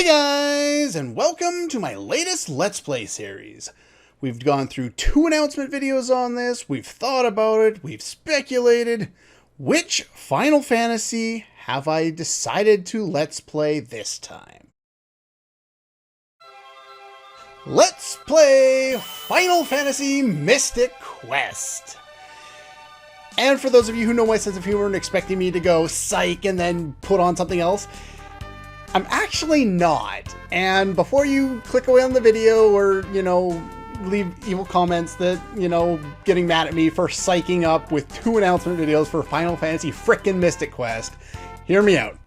Hey guys, and welcome to my latest Let's Play series. We've gone through 2 announcement videos on this, we've thought about it, we've speculated. Which Final Fantasy have I decided to Let's Play this time? Let's play Final Fantasy Mystic Quest. And for those of you who know my sense of humor and expecting me to go psych and then put on something else, I'm actually not. And before you click away on the video or, leave evil comments that, getting mad at me for psyching up with 2 announcement videos for Final Fantasy frickin' Mystic Quest, hear me out.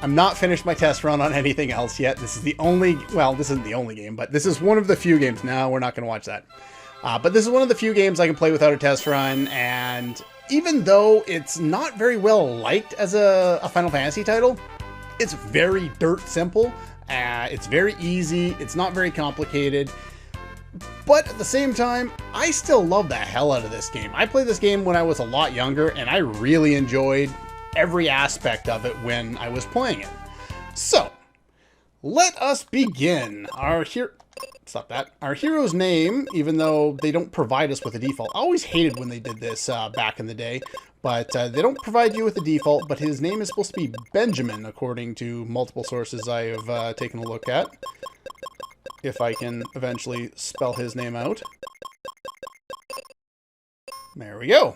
I'm not finished my test run on anything else yet. This is the only, well, this isn't the only game, but this is one of the few games. No, we're not going to watch that. But this is one of the few games I can play without a test run, and even though it's not very well liked as a Final Fantasy title, it's very dirt simple, it's very easy, it's not very complicated, but at the same time, I still love the hell out of this game. I played this game when I was a lot younger, and I really enjoyed every aspect of it when I was playing it. So, let us begin. Our hero's name, even though they don't provide us with a default. I always hated when they did this back in the day. But they don't provide you with a default, but his name is supposed to be Benjamin, according to multiple sources I have taken a look at. If I can eventually spell his name out. There we go.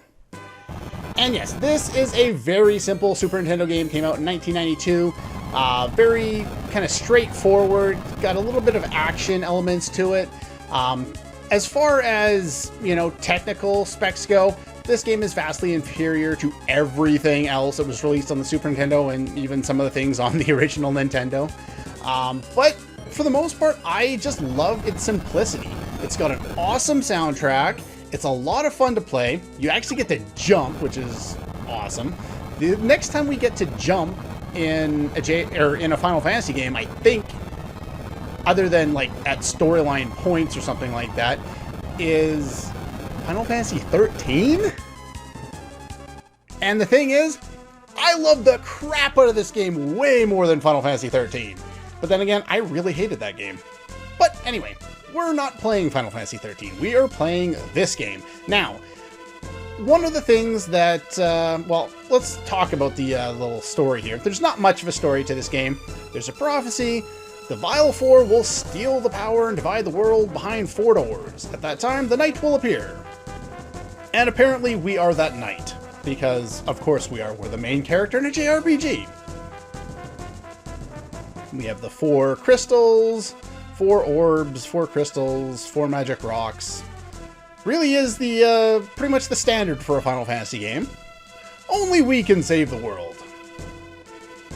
And yes, this is a very simple Super Nintendo game, came out in 1992. Very kind of straightforward, got a little bit of action elements to it. As far as, technical specs go, this game is vastly inferior to everything else that was released on the Super Nintendo and even some of the things on the original Nintendo. But for the most part, I just love its simplicity. It's got an awesome soundtrack. It's a lot of fun to play. You actually get to jump, which is awesome. The next time we get to jump in a Final Fantasy game, I think, other than like at storyline points or something like that, is Final Fantasy 13? And the thing is, I love the crap out of this game way more than Final Fantasy 13. But then again, I really hated that game. But anyway, we're not playing Final Fantasy 13. We are playing this game. Now, one of the things that, well, let's talk about the little story here. There's not much of a story to this game. There's a prophecy. The Vile Four will steal the power and divide the world behind 4 doors. At that time, the Knight will appear. And apparently we are that Knight. Because, of course we are. We're the main character in a JRPG. We have the 4 crystals, 4 orbs, 4 crystals, 4 magic rocks. Really is the, pretty much the standard for a Final Fantasy game. Only we can save the world.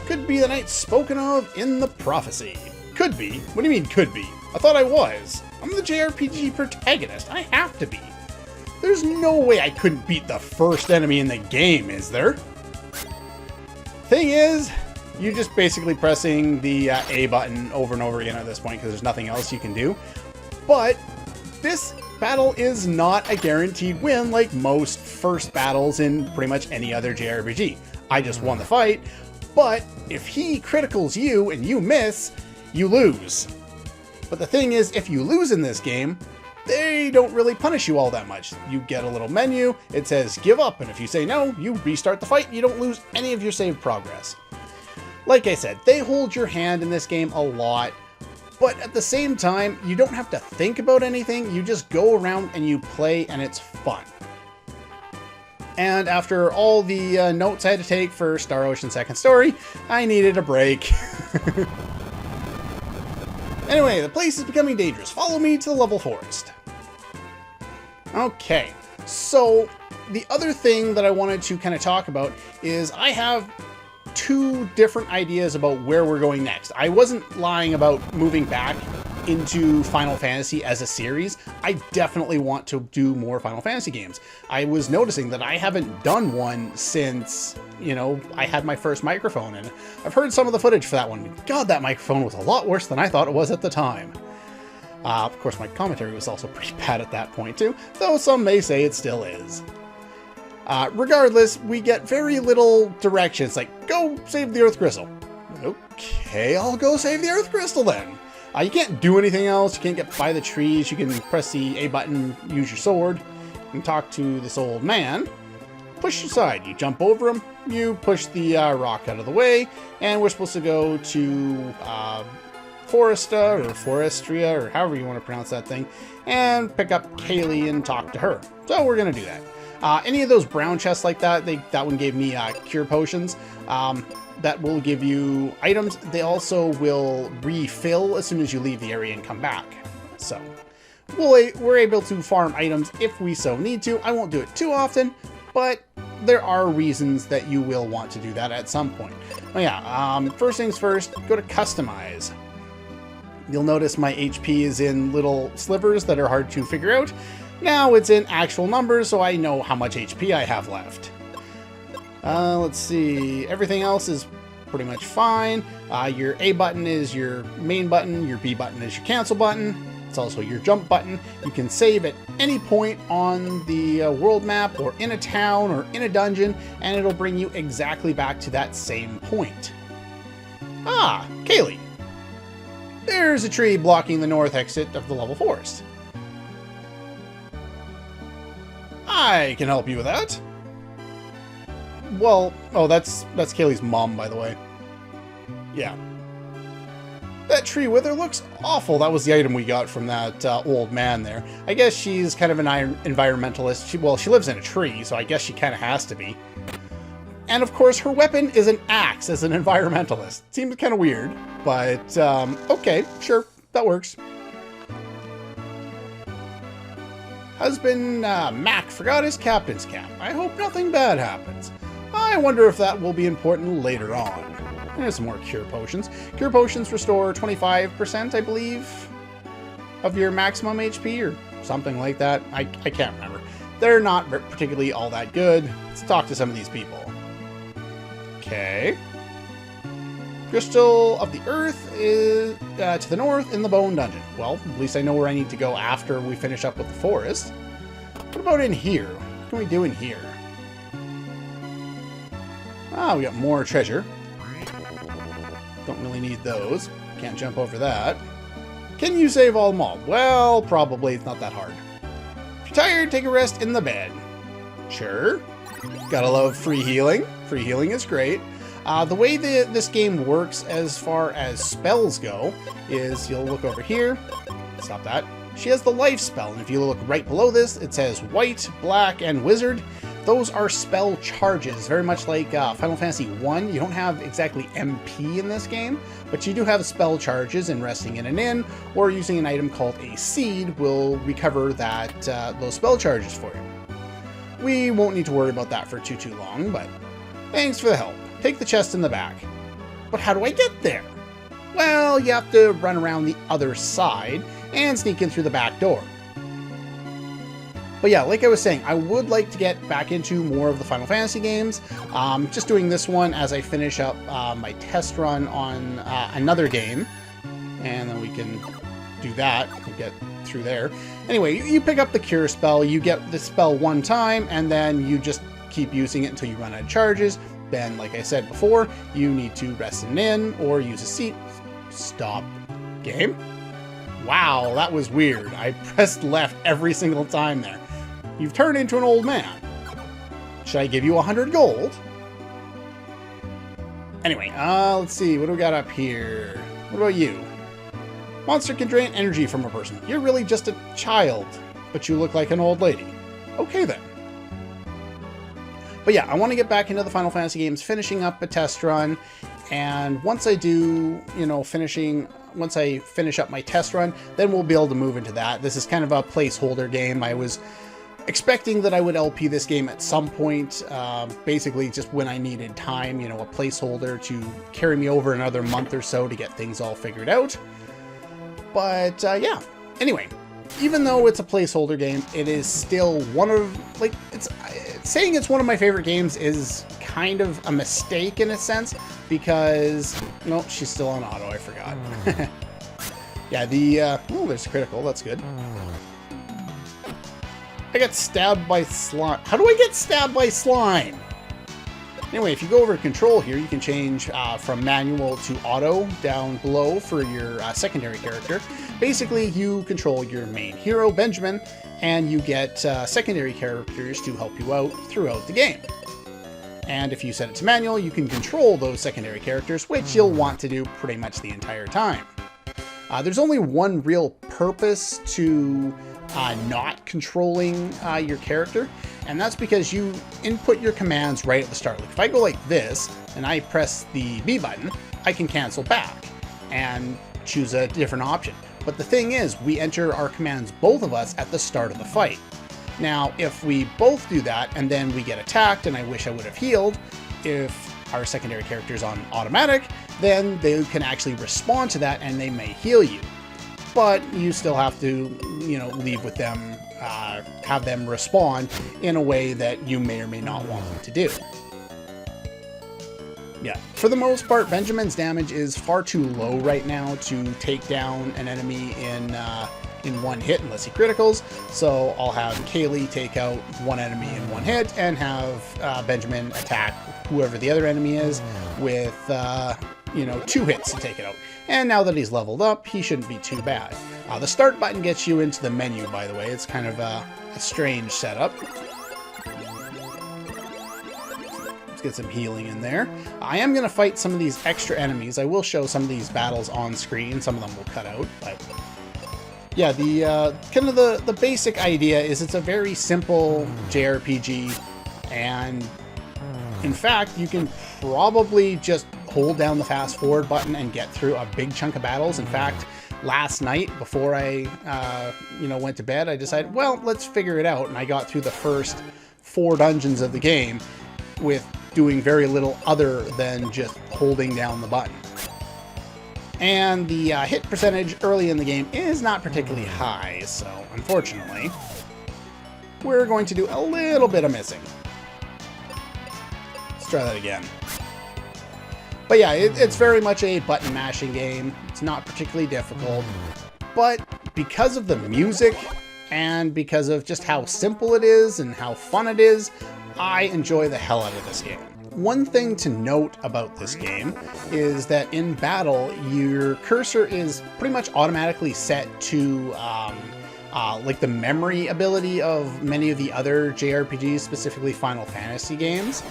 Could be the Knight spoken of in the prophecy. Could be? What do you mean, could be? I thought I was. I'm the JRPG protagonist. I have to be. There's no way I couldn't beat the first enemy in the game, is there? Thing is, you're just basically pressing the A button over and over again at this point because there's nothing else you can do. But this battle is not a guaranteed win like most first battles in pretty much any other JRPG. I just won the fight, but if he criticals you and you miss, you lose. But the thing is, if you lose in this game, they don't really punish you all that much. You get a little menu, it says give up, and if you say no, you restart the fight and you don't lose any of your saved progress. Like I said, they hold your hand in this game a lot, but at the same time, you don't have to think about anything, you just go around and you play and it's fun. And after all the notes I had to take for Star Ocean Second Story, I needed a break. Anyway, the place is becoming dangerous. Follow me to the level forest. Okay, so the other thing that I wanted to kind of talk about is I have 2 different ideas about where we're going next. I wasn't lying about moving back into Final Fantasy as a series. I definitely want to do more Final Fantasy games. I was noticing that I haven't done one since, I had my first microphone, and I've heard some of the footage for that one. God, that microphone was a lot worse than I thought it was at the time. Of course, my commentary was also pretty bad at that point too, though some may say it still is. Regardless, we get very little directions, like, go save the Earth Crystal. Okay. Okay, I'll go save the Earth Crystal then. You can't do anything else. You can't get by the trees. You can press the A button, use your sword, and talk to this old man. Push aside. You jump over him. You push the rock out of the way, and we're supposed to go to Foresta or Forestria or however you want to pronounce that thing, and pick up Kaeli and talk to her. So we're gonna do that. Any of those brown chests like that, that one gave me cure potions. That will give you items. They also will refill as soon as you leave the area and come back. So we're able to farm items if we so need to. I won't do it too often, but there are reasons that you will want to do that at some point. Oh yeah, first things first, go to customize. You'll notice my HP is in little slivers that are hard to figure out. Now it's in actual numbers, so I know how much HP I have left. Let's see, everything else is pretty much fine. Your A button is your main button, your B button is your cancel button. It's also your jump button. You can save at any point on the world map or in a town or in a dungeon, and it'll bring you exactly back to that same point. Ah, Kaeli. There's a tree blocking the north exit of the level forest. I can help you with that. Well, oh, that's Kaeli's mom, by the way. Yeah. That tree wither looks awful. That was the item we got from that old man there. I guess she's kind of an environmentalist. She lives in a tree, so I guess she kind of has to be. And of course, her weapon is an axe as an environmentalist. Seems kind of weird, but okay, sure, that works. Husband Mac forgot his captain's cap. I hope nothing bad happens. I wonder if that will be important later on. There's some more cure potions. Cure potions restore 25%, I believe, of your maximum HP or something like that. I can't remember. They're not particularly all that good. Let's talk to some of these people. Okay. Crystal of the Earth is to the north in the Bone Dungeon. Well, at least I know where I need to go after we finish up with the forest. What about in here? What can we do in here? Ah, we got more treasure. Don't really need those. Can't jump over that. Can you save all them all? Well, probably. It's not that hard. If you're tired, take a rest in the bed. Sure. Gotta love free healing. Free healing is great. The way this game works as far as spells go is you'll look over here. Stop that. She has the life spell, and if you look right below this, it says white, black, and wizard. Those are spell charges, very much like Final Fantasy 1. You don't have exactly MP in this game, but you do have spell charges, and resting in an inn or using an item called a seed will recover that those spell charges for you. We won't need to worry about that for too long, but thanks for the help. Take the chest in the back. But how do I get there? Well, you have to run around the other side and sneak in through the back door. But yeah, like I was saying, I would like to get back into more of the Final Fantasy games. Just doing this one as I finish up my test run on another game. And then we can do that and get through there. Anyway, you pick up the cure spell, you get the spell one time, and then you just keep using it until you run out of charges. Then, like I said before, you need to rest in an inn or use a seat. Stop. Game? Wow, that was weird. I pressed left every single time there. You've turned into an old man. Should I give you 100 gold? Anyway, let's see. What do we got up here? What about you? Monster can drain energy from a person. You're really just a child, but you look like an old lady. Okay then. But yeah, I want to get back into the Final Fantasy games, finishing up a test run, and once I do, once I finish up my test run, then we'll be able to move into that. This is kind of a placeholder game. I was expecting that I would LP this game at some point, basically just when I needed time, a placeholder to carry me over another month or so to get things all figured out. But yeah, anyway, even though it's a placeholder game, it is still one of, saying it's one of my favorite games is kind of a mistake in a sense, because, no, she's still on auto, I forgot. Yeah, oh, there's critical, that's good. I got stabbed by slime. How do I get stabbed by slime? Anyway, if you go over to control here, you can change from manual to auto down below for your secondary character. Basically, you control your main hero, Benjamin, and you get secondary characters to help you out throughout the game. And if you set it to manual, you can control those secondary characters, which you'll want to do pretty much the entire time. There's only one real purpose to not controlling your character, and that's because you input your commands right at the start. Like if I go like this and I press the B button, I can cancel back and choose a different option. But the thing is, we enter our commands, both of us, at the start of the fight. Now, if we both do that and then we get attacked, and I wish I would have healed, if our secondary character is on automatic, then they can actually respond to that and they may heal you. But you still have to, leave with them, have them respond in a way that you may or may not want them to do. Yeah, for the most part, Benjamin's damage is far too low right now to take down an enemy in one hit unless he criticals. So I'll have Kaeli take out one enemy in one hit and have Benjamin attack whoever the other enemy is with 2 hits to take it out. And now that he's leveled up, he shouldn't be too bad. The start button gets you into the menu, by the way. It's kind of a strange setup. Let's get some healing in there. I am going to fight some of these extra enemies. I will show some of these battles on screen. Some of them will cut out, but yeah, the kind of the basic idea is it's a very simple JRPG, and in fact, you can probably just hold down the fast forward button and get through a big chunk of battles. In fact, last night before I went to bed, I decided, well, let's figure it out, and I got through the first 4 dungeons of the game with doing very little other than just holding down the button. And the hit percentage early in the game is not particularly high, so unfortunately, we're going to do a little bit of missing. Let's try that again. But yeah, it's very much a button mashing game. It's not particularly difficult, but because of the music and because of just how simple it is and how fun it is, I enjoy the hell out of this game. One thing to note about this game is that in battle, your cursor is pretty much automatically set to like the memory ability of many of the other JRPGs, specifically Final Fantasy games.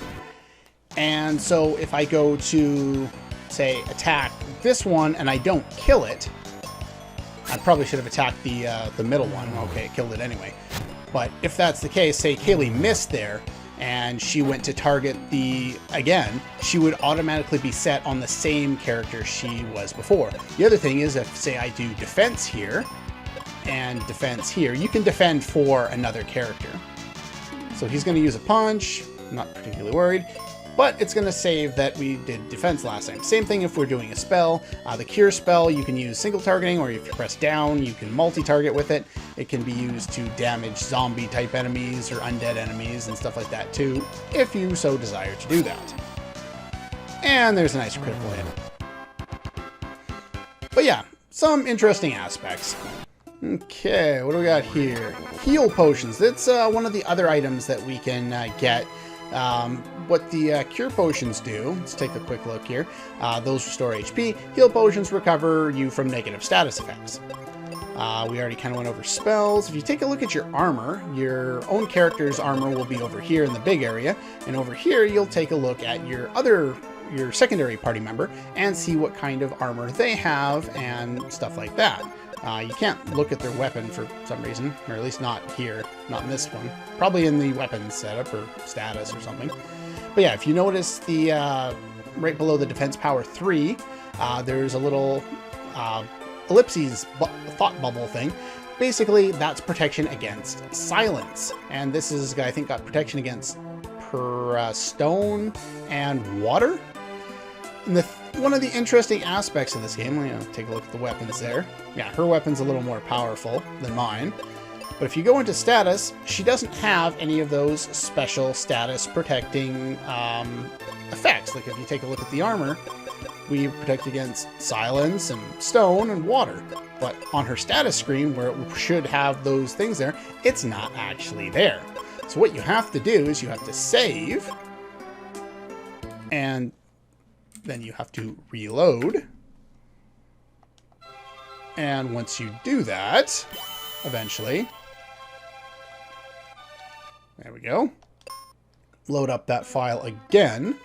And so if I go to, say, attack this one and I don't kill it, I probably should have attacked the middle one. Okay, killed it anyway. But if that's the case, say Kaeli missed there, and she went to target again, she would automatically be set on the same character she was before. The other thing is, if, say, I do defense here and defense here, you can defend for another character. So he's going to use a punch, not particularly worried, but it's going to save that we did defense last time. Same thing if we're doing a spell. The cure spell, you can use single targeting, or if you press down, you can multi-target with it. It can be used to damage zombie type enemies or undead enemies and stuff like that too, if you so desire to do that. And there's a nice critical hit. But yeah, some interesting aspects. Okay, what do we got here? Heal potions. That's one of the other items that we can get. What the cure potions do, let's take a quick look here. Those restore HP. Heal potions recover you from negative status effects. We already kind of went over spells. If you take a look at your armor, your own character's armor will be over here in the big area, and over here you'll take a look at your secondary party member and see what kind of armor they have and stuff like that. You can't look at their weapon for some reason, or at least not here, not in this one. Probably in the weapons setup or status or something. But yeah, if you notice the right below the defense power 3, there's a little ellipses thought bubble thing. Basically, that's protection against silence. And this is, I think, got protection against stone and water. And one of the interesting aspects of this game, take a look at the weapons there. Yeah, her weapon's a little more powerful than mine. But if you go into status, she doesn't have any of those special status protecting effects. Like if you take a look at the armor, we protect against silence and stone and water. But on her status screen, where it should have those things there, it's not actually there. So what you have to do is you have to save, And then you have to reload. And once you do that, eventually, there we go, load up that file again.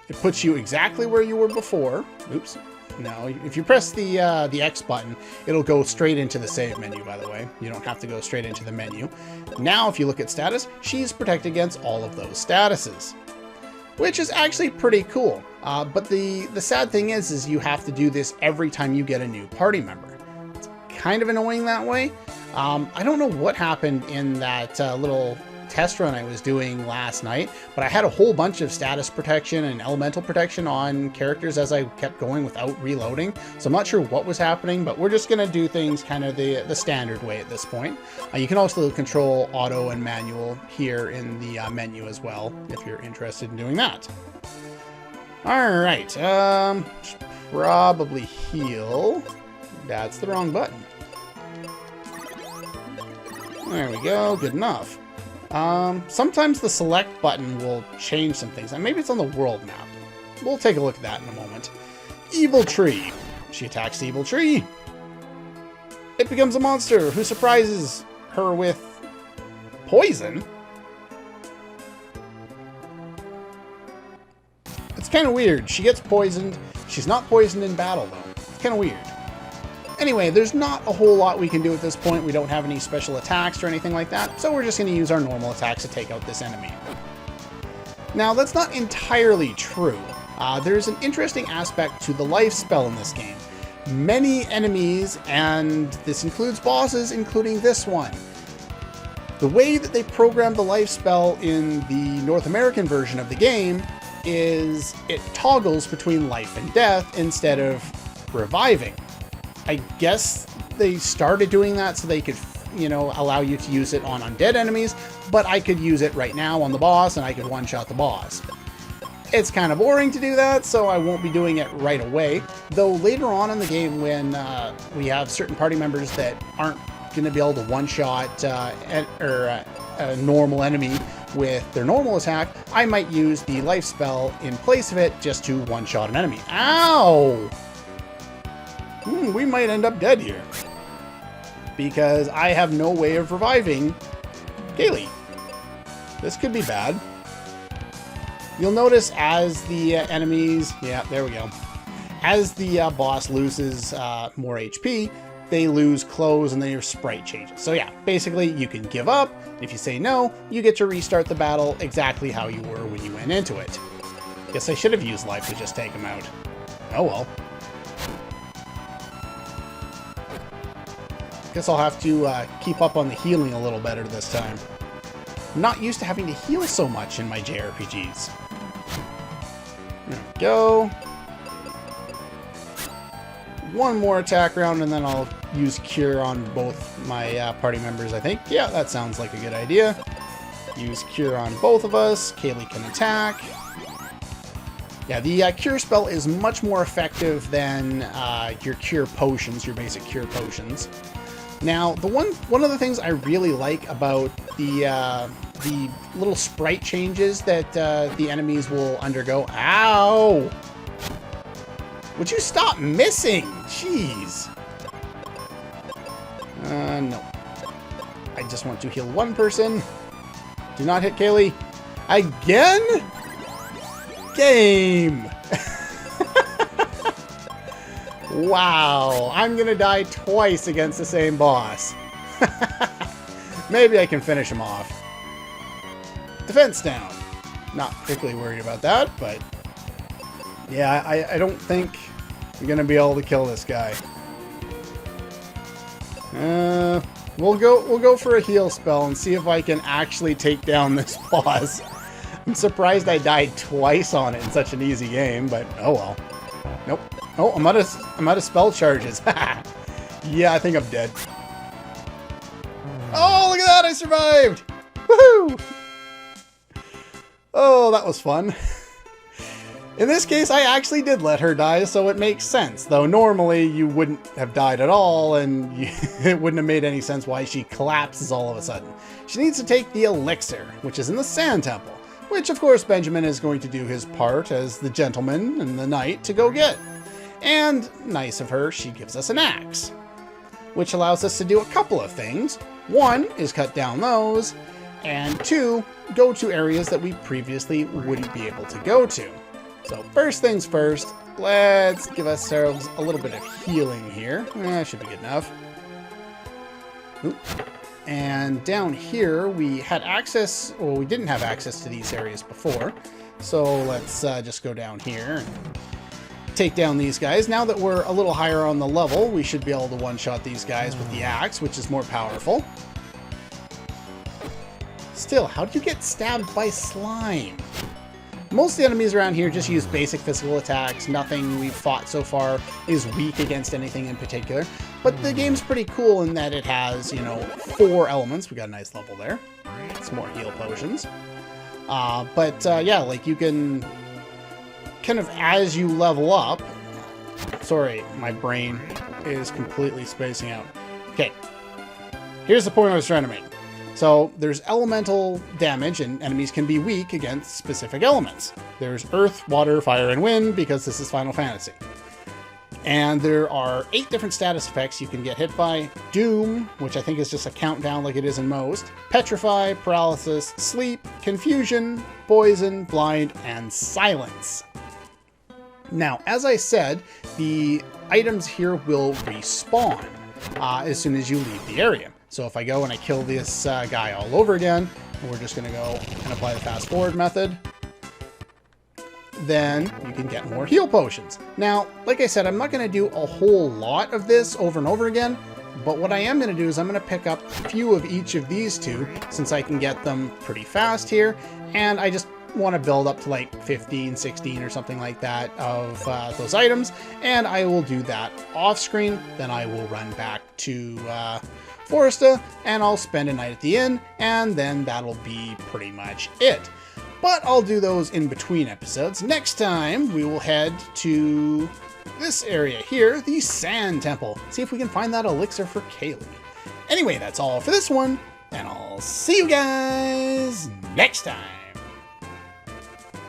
It puts you exactly where you were before. Oops. No, if you press the X button, it'll go straight into the save menu, by the way. You don't have to go straight into the menu. Now, if you look at status, she's protected against all of those statuses, which is actually pretty cool. But the sad thing is you have to do this every time you get a new party member. It's kind of annoying that way. I don't know what happened in that little test run I was doing last night, but I had a whole bunch of status protection and elemental protection on characters as I kept going without reloading. So I'm not sure what was happening, but we're just going to do things kind of the standard way at this point. You can also control auto and manual here in the menu as well, if you're interested in doing that. All right, should probably heal. That's the wrong button. There we go, good enough. Sometimes the select button will change some things. And maybe it's on the world map. We'll take a look at that in a moment. Evil Tree. She attacks the Evil Tree. It becomes a monster who surprises her with poison. It's kind of weird. She gets poisoned. She's not poisoned in battle, though. It's kind of weird. Anyway, there's not a whole lot we can do at this point. We don't have any special attacks or anything like that, so we're just going to use our normal attacks to take out this enemy. Now, that's not entirely true. There's an interesting aspect to the life spell in this game. Many enemies, and this includes bosses, including this one. The way that they programmed the life spell in the North American version of the game is it toggles between life and death instead of reviving. I guess they started doing that so they could, you know, allow you to use it on undead enemies, but I could use it right now on the boss and I could one-shot the boss. It's kind of boring to do that, so I won't be doing it right away, though later on in the game when we have certain party members that aren't going to be able to one-shot a normal enemy with their normal attack, I might use the life spell in place of it just to one-shot an enemy. Ow! We might end up dead here, because I have no way of reviving Kaeli. This could be bad. You'll notice as the enemies, yeah, there we go. As the boss loses more HP, they lose clothes and their sprite changes. So yeah, basically you can give up. If you say no, you get to restart the battle exactly how you were when you went into it. Guess I should have used life to just take him out. Oh well. Guess I'll have to keep up on the healing a little better this time. I'm not used to having to heal so much in my JRPGs. There we go. One more attack round and then I'll use Cure on both my party members, I think. Yeah, that sounds like a good idea. Use Cure on both of us. Kaeli can attack. Yeah, the Cure spell is much more effective than your Cure potions, your basic Cure potions. Now, one of the things I really like about the little sprite changes that the enemies will undergo. Ow! Would you stop missing? Jeez. No. I just want to heal one person. Do not hit Kaeli. Again? Game! Wow, I'm gonna die twice against the same boss. Maybe I can finish him off. Defense down. Not particularly worried about that, but yeah, I don't think I'm gonna be able to kill this guy. We'll go for a heal spell and see if I can actually take down this boss. I'm surprised I died twice on it in such an easy game, but oh well. Nope. Oh, I'm out of spell charges. Yeah, I think I'm dead. Oh, look at that! I survived! Woohoo! Oh, that was fun. In this case, I actually did let her die, so it makes sense. Though normally you wouldn't have died at all, and it wouldn't have made any sense why she collapses all of a sudden. She needs to take the elixir, which is in the Sand Temple, which of course Benjamin is going to do his part as the gentleman and the knight to go get. And nice of her, she gives us an axe, which allows us to do a couple of things. One is cut down those, and two, go to areas that we previously wouldn't be able to go to. So first things first, let's give ourselves a little bit of healing here. Should be good enough. Oop. And down here we had access, well, we didn't have access to these areas before. So let's just go down here and take down these guys. Now that we're a little higher on the level, we should be able to one-shot these guys with the axe, which is more powerful. Still, how do you get stabbed by slime? Most of the enemies around here just use basic physical attacks. Nothing we've fought so far is weak against anything in particular. But the game's pretty cool in that it has, you know, 4 elements. We got a nice level there. Some more heal potions. Yeah, like you can kind of, as you level up... Sorry, my brain is completely spacing out. Okay, here's the point I was trying to make. So there's elemental damage, and enemies can be weak against specific elements. There's earth, water, fire, and wind, because this is Final Fantasy. And there are 8 different status effects you can get hit by. Doom, which I think is just a countdown like it is in most. Petrify, paralysis, sleep, confusion, poison, blind, and silence. Now, as I said, the items here will respawn as soon as you leave the area. So if I go and I kill this guy all over again, and we're just going to go and apply the fast forward method, then you can get more heal potions. Now, like I said, I'm not going to do a whole lot of this over and over again, but what I am going to do is I'm going to pick up a few of each of these two, since I can get them pretty fast here, and I just want to build up to like 15, 16 or something like that of those items, and I will do that off screen. Then I will run back to Foresta, and I'll spend a night at the inn, and then that'll be pretty much it. But I'll do those in between episodes. Next time, we will head to this area here, the Sand Temple. See if we can find that elixir for Kaeli. Anyway, that's all for this one, and I'll see you guys next time.